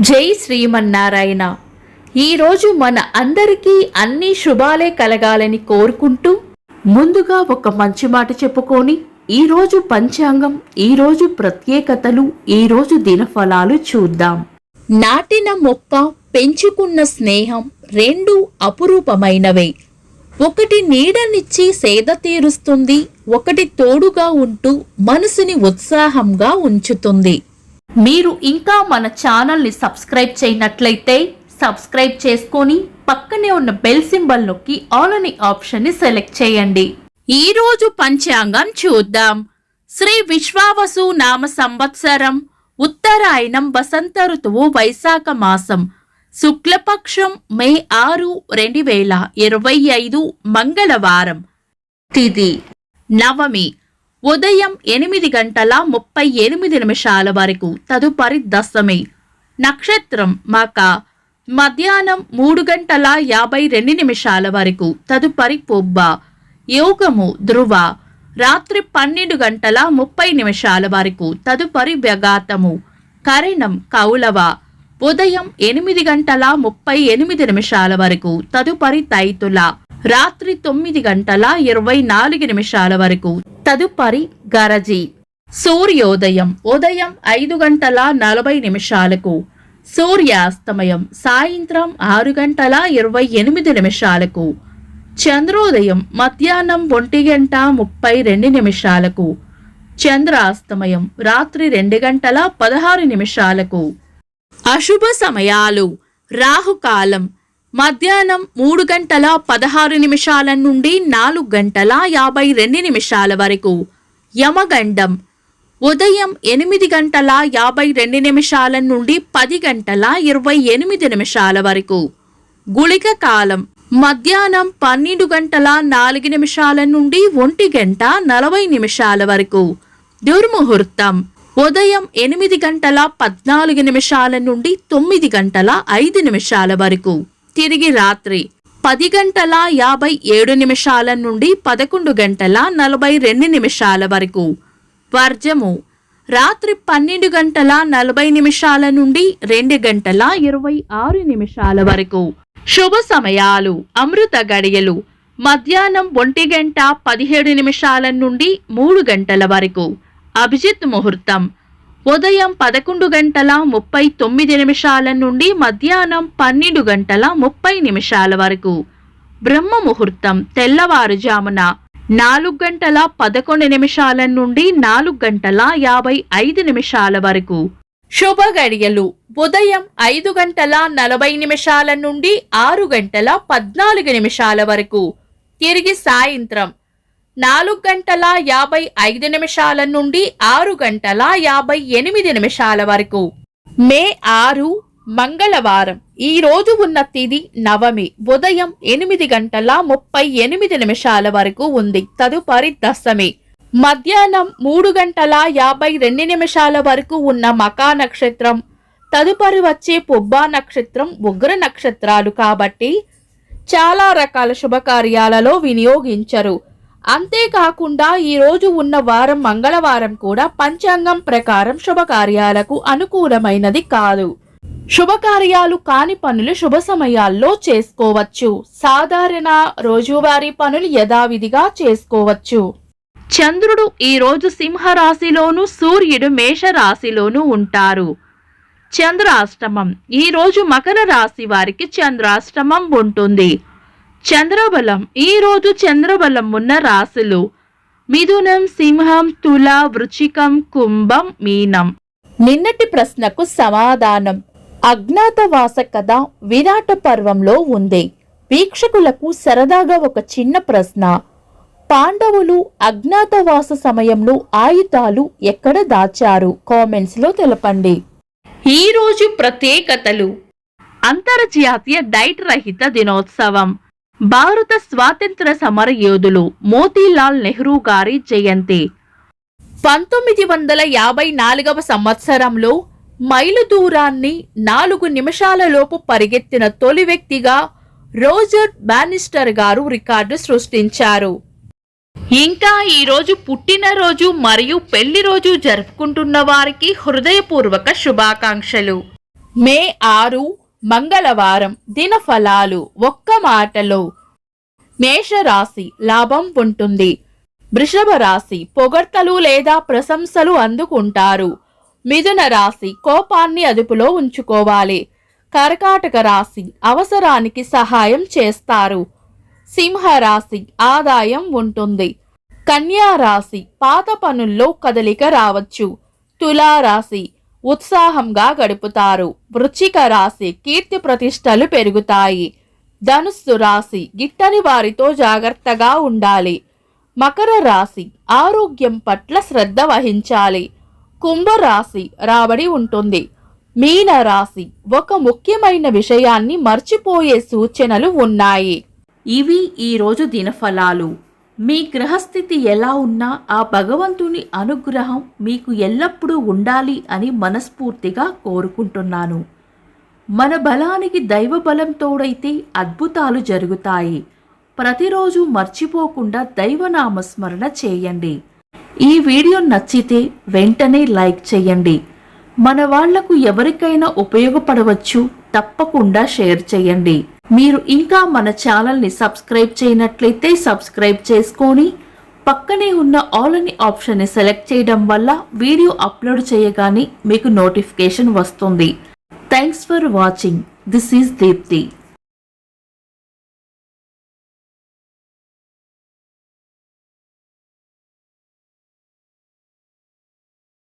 జై శ్రీమన్నారాయణ. ఈరోజు మన అందరికీ అన్ని శుభాలే కలగాలని కోరుకుంటూ ముందుగా ఒక మంచి మాట చెప్పుకొని ఈరోజు పంచాంగం, ఈరోజు ప్రత్యేకతలు, ఈరోజు దినఫలాలు చూద్దాం. నాటిన మొక్క, పెంచుకున్న స్నేహం రెండు అపురూపమైనవే. ఒకటి నీడనిచ్చి సేద తీరుస్తుంది, ఒకటి తోడుగా ఉంటూ మనసుని ఉత్సాహంగా ఉంచుతుంది. మీరు ఇంకా మన ఛానల్ని సబ్స్క్రైబ్ చేయనట్లయితే సబ్స్క్రైబ్ చేసుకొని పక్కనే ఉన్న బెల్ సింబల్ నొక్కి ఆల్ అనే ఆప్షన్ని సెలెక్ట్ చేయండి. ఈరోజు పంచాంగం చూద్దాం. శ్రీ విశ్వావసు నామ సంవత్సరం, ఉత్తరాయణం, వసంత ఋతువు, వైశాఖ మాసం, శుక్లపక్షం, మే 6, 2025 మంగళవారం. తిథి నవమి, ఉదయం 8:38 వరకు, తదుపరి దశమి. నక్షత్రం మక, మధ్యాహ్నం 3:52 వరకు, తదుపరి పుబ్బ. యోగము ధ్రువ, రాత్రి 12:30 వరకు, తదుపరి వ్యగాతము. కరణం కౌలవ, ఉదయం 8:38 వరకు, తదుపరి తైతుల. రాత్రి 9:24 వరకు, తదుపరి గరజి. సూర్యోదయం ఉదయం 5:40, సూర్యాస్తమయం సాయంత్రం 6:28. చంద్రోదయం మధ్యాహ్నం 1:32, చంద్రాస్తమయం రాత్రి 2:16. అశుభ సమయాలు: రాహుకాలం మధ్యాహ్నం 3:16 నుండి 4:52 వరకు, యమగండం ఉదయం 8:52 నుండి 10:28 వరకు, గుళిక కాలం మధ్యాహ్నం 12:04 నుండి 1:40 వరకు, దుర్ముహూర్తం ఉదయం 8:14 నుండి 9:05 వరకు, తిరిగి రాత్రి 10:57 నుండి 11:42 వరకు, వర్జము రాత్రి 12:40 నుండి 2:26 వరకు. శుభ సమయాలు: అమృత గడియలు మధ్యాహ్నం 1:17 నుండి 3 వరకు, అభిజిత్ ముహూర్తం ఉదయం 11:39 నుండి మధ్యాహ్నం 12:30 వరకు, బ్రహ్మ ముహూర్తం తెల్లవారుజామున 4:11 నుండి 4:55 వరకు. శుభ గడియలు ఉదయం 5:40 నుండి 6:14 వరకు, తిరిగి సాయంత్రం 4:55 నుండి 6:58 వరకు. మే 6 మంగళవారం. ఈ రోజు ఉన్న తిథి నవమి, ఉదయం 8:38 వరకు ఉంది, తదుపరి దశమి. మధ్యాహ్నం 3:52 వరకు ఉన్న మకా నక్షత్రం, తదుపరి వచ్చే పుబ్బా నక్షత్రం ఉగ్ర నక్షత్రాలు కాబట్టి చాలా రకాల శుభకార్యాలలో వినియోగించరు. అంతేకాకుండా ఈరోజు ఉన్న వారం మంగళవారం కూడా పంచాంగం ప్రకారం శుభకార్యాలకు అనుకూలమైనది కాదు. శుభకార్యాలు కాని పనులు శుభ సమయాల్లో చేసుకోవచ్చు. సాధారణ రోజువారీ పనులు యథావిధిగా చేసుకోవచ్చు. చంద్రుడు ఈరోజు సింహరాశిలోను, సూర్యుడు మేషరాశిలోను ఉంటారు. చంద్రాష్టమం ఈరోజు మకర రాశి వారికి చంద్రాష్టమం ఉంటుంది. చంద్రబలం ఈరోజు చంద్రబలం ఉన్న రాశులు మిథునం, సింహం, తుల, వృచ్చికం, కుంభం, మీనం. నిన్నటి ప్రశ్నకు సమాధానం అజ్ఞాతవాస కథ విరాట పర్వంలో ఉంది. వీక్షకులకు సరదాగా ఒక చిన్న ప్రశ్న: పాండవులు అజ్ఞాతవాస సమయంలో ఆయుధాలు ఎక్కడ దాచారు? కామెంట్స్ లో తెలపండి. ఈరోజు ప్రత్యేకతలు: అంతర్జాతీయ డైట్ రహిత దినోత్సవం, భారత స్వాతంత్ర సమర యోధులు మోతీలాల్ నెహ్రూ గారి జయంతి, 1954 సంవత్సరంలో మైలు దూరాన్ని 4 నిమిషాలలోపు పరిగెత్తిన తొలి వ్యక్తిగా రోజర్ బానిస్టర్ గారు రికార్డు సృష్టించారు. ఇంకా ఈరోజు పుట్టినరోజు మరియు పెళ్లి రోజు జరుపుకుంటున్న వారికి హృదయపూర్వక శుభాకాంక్షలు. మే 6 మంగళవారం దినఫలాలు ఒక్క మాటలో మేషరాశి లాభం ఉంటుంది. వృషభ రాశి పొగడ్తలు లేదా ప్రశంసలు అందుకుంటారు. మిథున రాశి కోపాన్ని అదుపులో ఉంచుకోవాలి. కర్కాటక రాశి అవసరానికి సహాయం చేస్తారు. సింహరాశి ఆదాయం ఉంటుంది. కన్యా రాశి పాత పనుల్లో కదలిక రావచ్చు. తులారాశి ఉత్సాహంగా గడుపుతారు. వృశ్చిక రాశి కీర్తి ప్రతిష్టలు పెరుగుతాయి. ధనుస్సు రాశి గిట్టని వారితో జాగ్రత్తగా ఉండాలి. మకర రాశి ఆరోగ్యం పట్ల శ్రద్ధ వహించాలి. కుంభరాశి రాబడి ఉంటుంది. మీన రాశి ఒక ముఖ్యమైన విషయాన్ని మర్చిపోయే సూచనలు ఉన్నాయి. ఇవి ఈరోజు దినఫలాలు. మీ గ్రహస్థితి ఎలా ఉన్నా ఆ భగవంతుని అనుగ్రహం మీకు ఎల్లప్పుడూ ఉండాలి అని మనస్ఫూర్తిగా కోరుకుంటున్నాను. మన బలానికి దైవ బలం తోడైతే అద్భుతాలు జరుగుతాయి. ప్రతిరోజు మర్చిపోకుండా దైవనామస్మరణ చేయండి. ఈ వీడియో నచ్చితే వెంటనే లైక్ చేయండి. మన వాళ్లకు ఎవరికైనా ఉపయోగపడవచ్చు. తప్పకుండా షేర్ చేయండి. మీరు ఇంకా మన ఛానల్ని సబ్స్క్రైబ్ చేయనట్లయితే సబ్స్క్రైబ్ చేసుకొని పక్కనే ఉన్న ఆల్ అని ఆప్షన్ని సెలెక్ట్ చేయడం వల్ల వీడియో అప్లోడ్ చేయగానే మీకు నోటిఫికేషన్ వస్తుంది. Thanks for watching. This is Deepti.